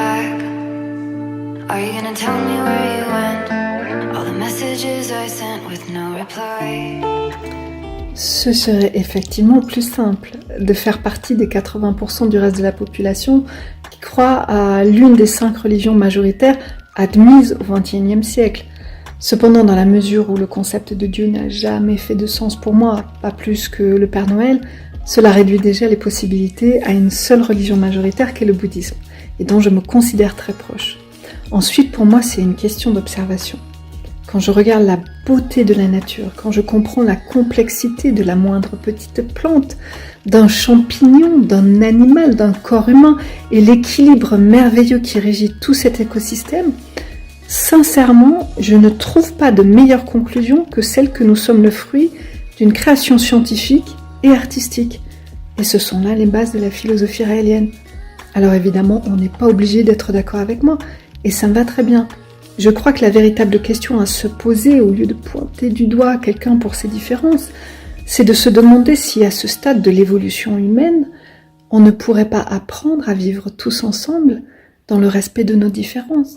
back? Are you gonna tell me where you went? All the messages I sent with no reply. Ce serait effectivement plus simple de faire partie des 80% du reste de la population qui croient à l'une des 5 religions majoritaires admises au XXIe siècle. Cependant, dans la mesure où le concept de Dieu n'a jamais fait de sens pour moi, pas plus que le Père Noël, cela réduit déjà les possibilités à une seule religion majoritaire qu'est le bouddhisme, et dont je me considère très proche. Ensuite, pour moi, c'est une question d'observation. Quand je regarde la beauté de la nature, quand je comprends la complexité de la moindre petite plante, d'un champignon, d'un animal, d'un corps humain, et l'équilibre merveilleux qui régit tout cet écosystème, sincèrement, je ne trouve pas de meilleure conclusion que celle que nous sommes le fruit d'une création scientifique et artistique. Et ce sont là les bases de la philosophie raélienne. Alors évidemment, on n'est pas obligé d'être d'accord avec moi, et ça me va très bien. Je crois que la véritable question à se poser, au lieu de pointer du doigt quelqu'un pour ses différences, c'est de se demander si à ce stade de l'évolution humaine, on ne pourrait pas apprendre à vivre tous ensemble dans le respect de nos différences.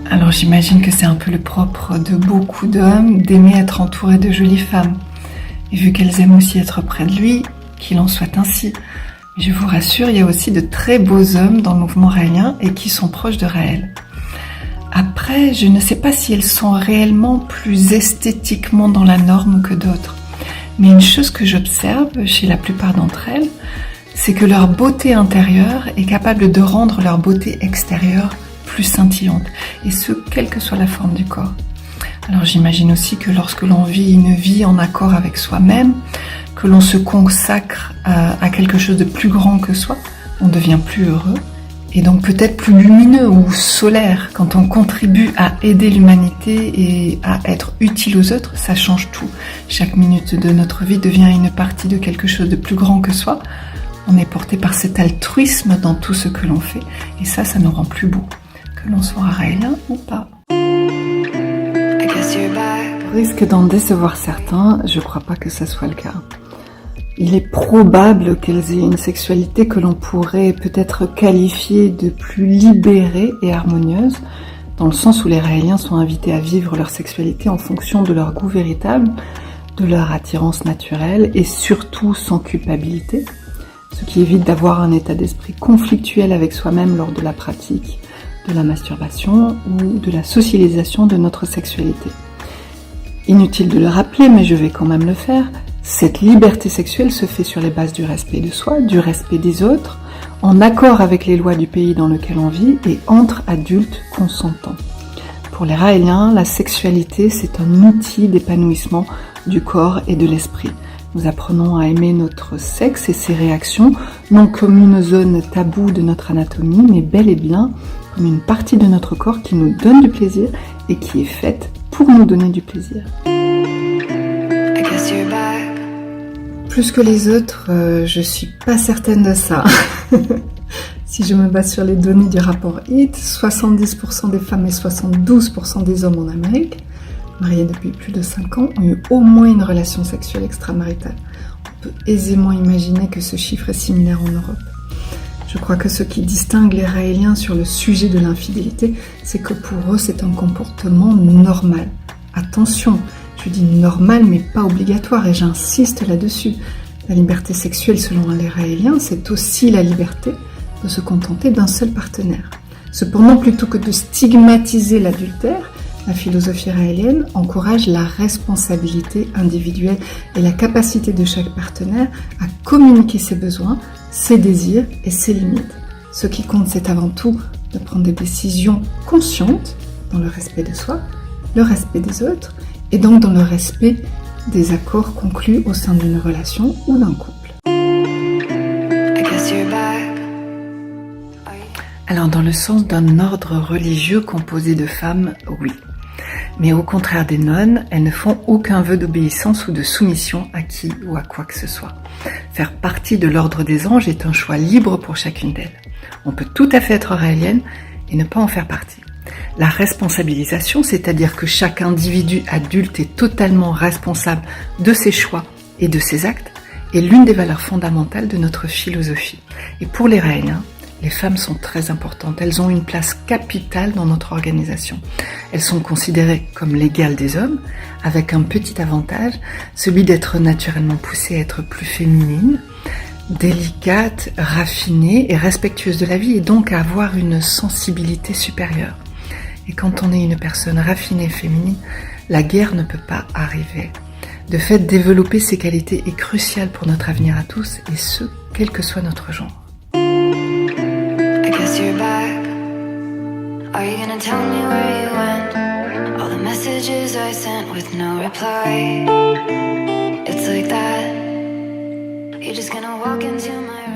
Alors j'imagine que c'est un peu le propre de beaucoup d'hommes d'aimer être entourés de jolies femmes. Et vu qu'elles aiment aussi être près de lui, qu'il en soit ainsi. Mais je vous rassure, il y a aussi de très beaux hommes dans le mouvement raélien et qui sont proches de Raël. Après, je ne sais pas si elles sont réellement plus esthétiquement dans la norme que d'autres. Mais une chose que j'observe chez la plupart d'entre elles, c'est que leur beauté intérieure est capable de rendre leur beauté extérieure plus scintillante, et ce, quelle que soit la forme du corps. Alors j'imagine aussi que lorsque l'on vit une vie en accord avec soi-même, que l'on se consacre à quelque chose de plus grand que soi, on devient plus heureux, et donc peut-être plus lumineux ou solaire. Quand on contribue à aider l'humanité et à être utile aux autres, ça change tout. Chaque minute de notre vie devient une partie de quelque chose de plus grand que soi. On est porté par cet altruisme dans tout ce que l'on fait, et ça nous rend plus beau, que l'on soit raélien ou pas. Au risque d'en décevoir certains, je crois pas que ça soit le cas. Il est probable qu'elles aient une sexualité que l'on pourrait peut-être qualifier de plus libérée et harmonieuse, dans le sens où les raéliens sont invités à vivre leur sexualité en fonction de leur goût véritable, de leur attirance naturelle et surtout sans culpabilité, ce qui évite d'avoir un état d'esprit conflictuel avec soi-même lors de la pratique de la masturbation ou de la socialisation de notre sexualité. Inutile de le rappeler, mais je vais quand même le faire, cette liberté sexuelle se fait sur les bases du respect de soi, du respect des autres, en accord avec les lois du pays dans lequel on vit et entre adultes consentants. Pour les raéliens, la sexualité, c'est un outil d'épanouissement du corps et de l'esprit. Nous apprenons à aimer notre sexe et ses réactions, non comme une zone taboue de notre anatomie, mais bel et bien comme une partie de notre corps qui nous donne du plaisir et qui est faite pour nous donner du plaisir. Plus que les autres, je suis pas certaine de ça. Si je me base sur les données du rapport HIT, 70% des femmes et 72% des hommes en Amérique, mariés depuis plus de 5 ans, ont eu au moins une relation sexuelle extramaritale. On peut aisément imaginer que ce chiffre est similaire en Europe. Je crois que ce qui distingue les raéliens sur le sujet de l'infidélité, c'est que pour eux, c'est un comportement normal. Attention, je dis normal, mais pas obligatoire, et j'insiste là-dessus. La liberté sexuelle, selon les raéliens, c'est aussi la liberté de se contenter d'un seul partenaire. Cependant, plutôt que de stigmatiser l'adultère, la philosophie raélienne encourage la responsabilité individuelle et la capacité de chaque partenaire à communiquer ses besoins, ses désirs et ses limites. Ce qui compte, c'est avant tout de prendre des décisions conscientes dans le respect de soi, le respect des autres et donc dans le respect des accords conclus au sein d'une relation ou d'un couple. Alors dans le sens d'un ordre religieux composé de femmes, oui. Mais au contraire des nonnes, elles ne font aucun vœu d'obéissance ou de soumission à qui ou à quoi que ce soit. Faire partie de l'ordre des anges est un choix libre pour chacune d'elles. On peut tout à fait être raélienne et ne pas en faire partie. La responsabilisation, c'est-à-dire que chaque individu adulte est totalement responsable de ses choix et de ses actes, est l'une des valeurs fondamentales de notre philosophie. Et pour les reines, les femmes sont très importantes. Elles ont une place capitale dans notre organisation. Elles sont considérées comme l'égale des hommes, avec un petit avantage, celui d'être naturellement poussées à être plus féminines, délicates, raffinées et respectueuses de la vie, et donc à avoir une sensibilité supérieure. Et quand on est une personne raffinée et féminine, la guerre ne peut pas arriver. De fait, développer ces qualités est crucial pour notre avenir à tous, et ce, quel que soit notre genre. I guess you're back. Are you gonna tell me where you went? All the messages I sent with no reply. It's like that. You're just gonna walk into my room.